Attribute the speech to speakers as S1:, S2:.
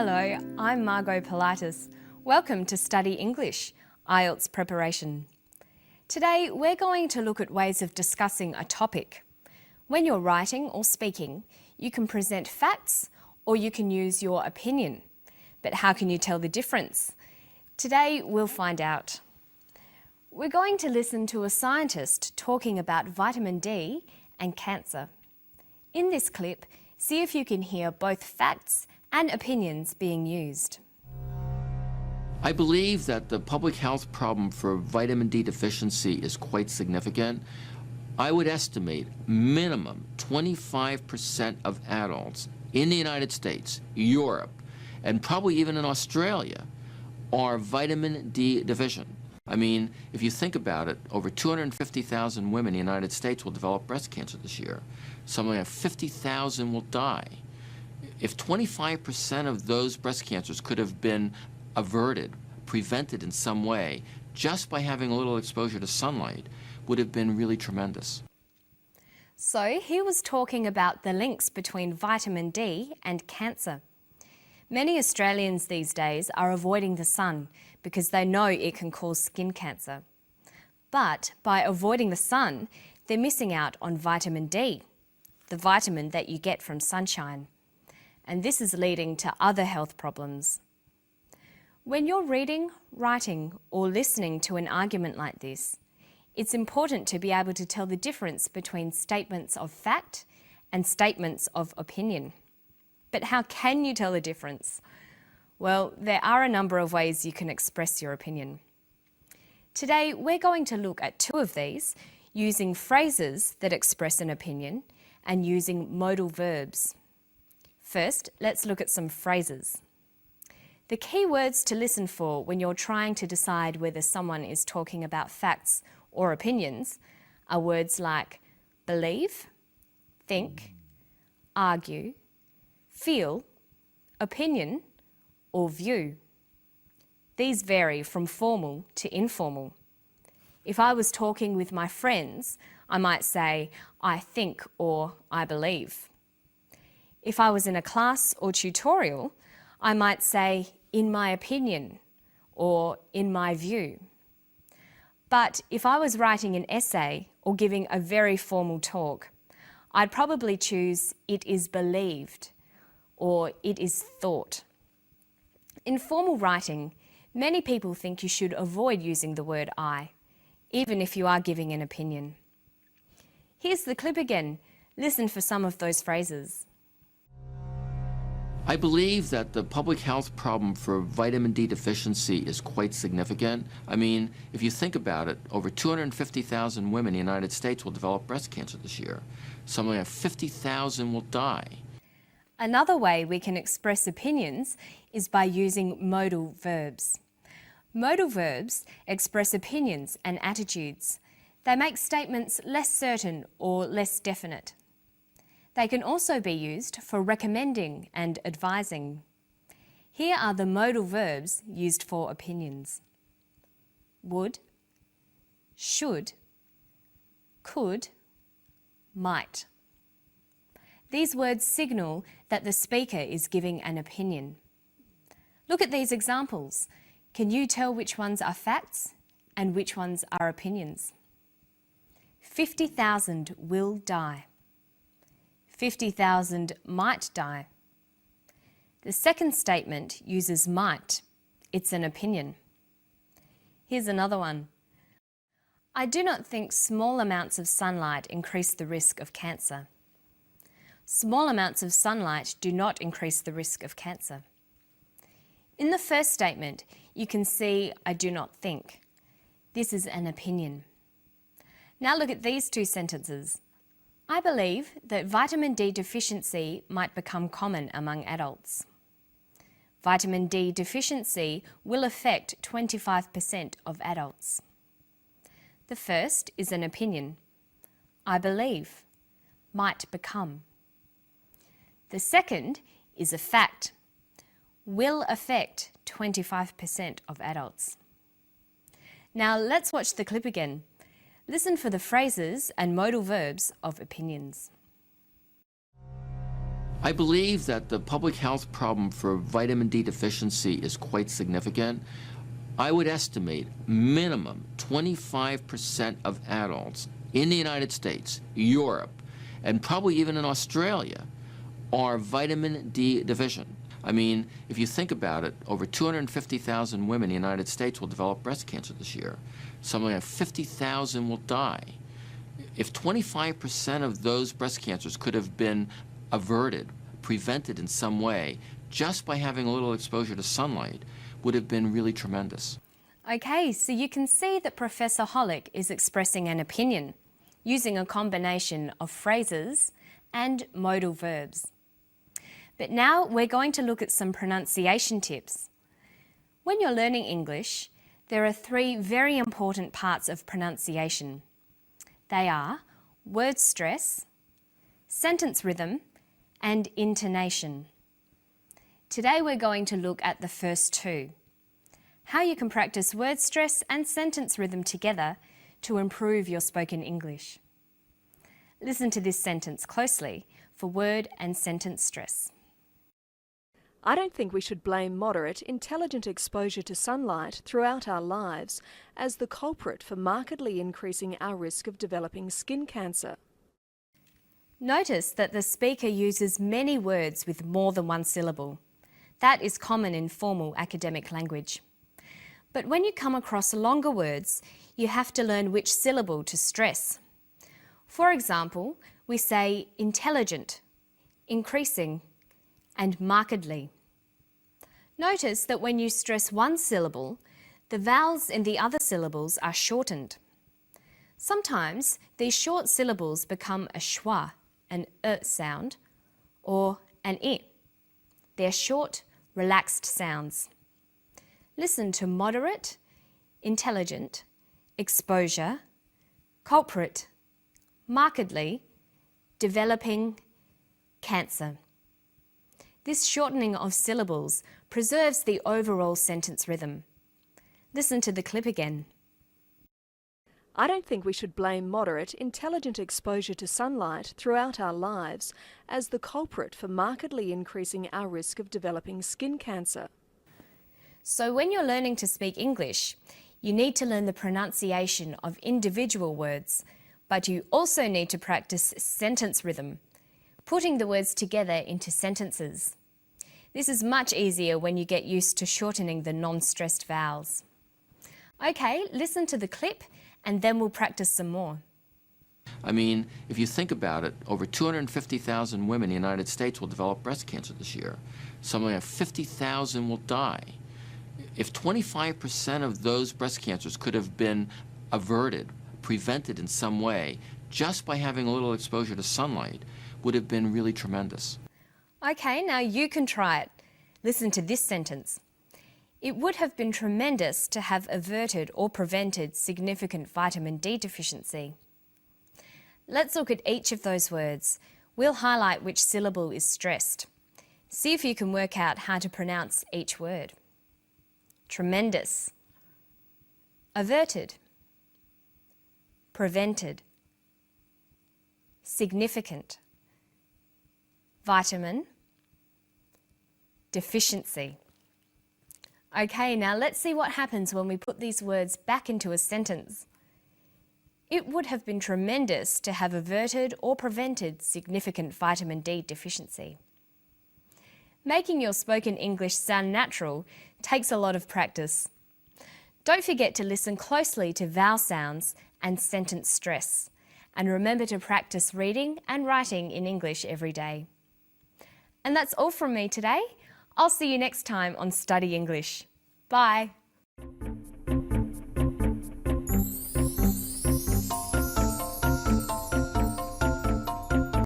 S1: Hello, I'm Margot Pilatus. Welcome to Study English, IELTS preparation. Today we're going to look at ways of discussing a topic. When you're writing or speaking, you can present facts or you can use your opinion. But how can you tell the difference? Today we'll find out. We're going to listen to a scientist talking about vitamin D and cancer. In this clip, see if you can hear both facts and opinions being used.
S2: I believe that the public health problem for vitamin D deficiency is quite significant. I would estimate minimum 25% of adults in the United States, Europe, and probably even in Australia are vitamin D deficient. I mean, if you think about it, over 250,000 women in the United States will develop breast cancer this year. Something like 50,000 will die. If 25% of those breast cancers could have been averted, prevented in some way, just by having a little exposure to sunlight, would have been really tremendous.
S1: So he was talking about the links between vitamin D and cancer. Many Australians these days are avoiding the sun because they know it can cause skin cancer. But by avoiding the sun, they're missing out on vitamin D, the vitamin that you get from sunshine. And this is leading to other health problems. When you're reading, writing, or listening to an argument like this, it's important to be able to tell the difference between statements of fact and statements of opinion. But how can you tell the difference? Well, there are a number of ways you can express your opinion. Today, we're going to look at two of these, using phrases that express an opinion and using modal verbs. First, let's look at some phrases. The key words to listen for when you're trying to decide whether someone is talking about facts or opinions are words like believe, think, argue, feel, opinion, or view. These vary from formal to informal. If I was talking with my friends, I might say, I think or I believe. If I was in a class or tutorial, I might say, in my opinion, or in my view. But if I was writing an essay or giving a very formal talk, I'd probably choose, it is believed, or it is thought. In formal writing, many people think you should avoid using the word I, even if you are giving an opinion. Here's the clip again. Listen for some of those phrases.
S2: I believe that the public health problem for vitamin D deficiency is quite significant. I mean, if you think about it, over 250,000 women in the United States will develop breast cancer this year. Something like 50,000 will die.
S1: Another way we can express opinions is by using modal verbs. Modal verbs express opinions and attitudes. They make statements less certain or less definite. They can also be used for recommending and advising. Here are the modal verbs used for opinions. Would, should, could, might. These words signal that the speaker is giving an opinion. Look at these examples. Can you tell which ones are facts and which ones are opinions? 50,000 will die. 50,000 might die. The second statement uses might. It's an opinion. Here's another one. I do not think small amounts of sunlight increase the risk of cancer. Small amounts of sunlight do not increase the risk of cancer. In the first statement, you can see I do not think. This is an opinion. Now look at these two sentences. I believe that vitamin D deficiency might become common among adults. Vitamin D deficiency will affect 25% of adults. The first is an opinion. I believe, might become. The second is a fact. Will affect 25% of adults. Now let's watch the clip again. Listen for the phrases and modal verbs of opinions.
S2: I believe that the public health problem for vitamin D deficiency is quite significant. I would estimate minimum 25% of adults in the United States, Europe, and probably even in Australia are vitamin D deficient. I mean, if you think about it, over 250,000 women in the United States will develop breast cancer this year. Something like 50,000 will die. If 25% of those breast cancers could have been averted, prevented in some way, just by having a little exposure to sunlight, would have been really tremendous.
S1: Okay, so you can see that Professor Hollick is expressing an opinion using a combination of phrases and modal verbs. But now we're going to look at some pronunciation tips. When you're learning English, there are 3 very important parts of pronunciation. They are word stress, sentence rhythm, and intonation. Today we're going to look at the first 2. How you can practice word stress and sentence rhythm together to improve your spoken English. Listen to this sentence closely for word and sentence stress.
S3: I don't think we should blame moderate, intelligent exposure to sunlight throughout our lives as the culprit for markedly increasing our risk of developing skin cancer.
S1: Notice that the speaker uses many words with more than one syllable. That is common in formal academic language. But when you come across longer words, you have to learn which syllable to stress. For example, we say intelligent, increasing, and markedly. Notice that when you stress one syllable, the vowels in the other syllables are shortened. Sometimes these short syllables become a schwa, an sound, or an I. They're short, relaxed sounds. Listen to moderate, intelligent, exposure, culprit, markedly, developing, cancer. This shortening of syllables preserves the overall sentence rhythm. Listen to the clip again.
S3: I don't think we should blame moderate, intelligent exposure to sunlight throughout our lives as the culprit for markedly increasing our risk of developing skin cancer.
S1: So when you're learning to speak English, you need to learn the pronunciation of individual words, but you also need to practice sentence rhythm, putting the words together into sentences. This is much easier when you get used to shortening the non-stressed vowels. Okay, listen to the clip and then we'll practice some more.
S2: I mean, if you think about it, over 250,000 women in the United States will develop breast cancer this year. Something like 50,000 will die. If 25% of those breast cancers could have been averted, prevented in some way, just by having a little exposure to sunlight, would have been really tremendous.
S1: Okay, now you can try it. Listen to this sentence. It would have been tremendous to have averted or prevented significant vitamin D deficiency. Let's look at each of those words. We'll highlight which syllable is stressed. See if you can work out how to pronounce each word. Tremendous, averted, prevented, significant, vitamin, deficiency. Okay, now let's see what happens when we put these words back into a sentence. It would have been tremendous to have averted or prevented significant vitamin D deficiency. Making your spoken English sound natural takes a lot of practice. Don't forget to listen closely to vowel sounds and sentence stress, and remember to practice reading and writing in English every day. And that's all from me today. I'll see you next time on Study English. Bye.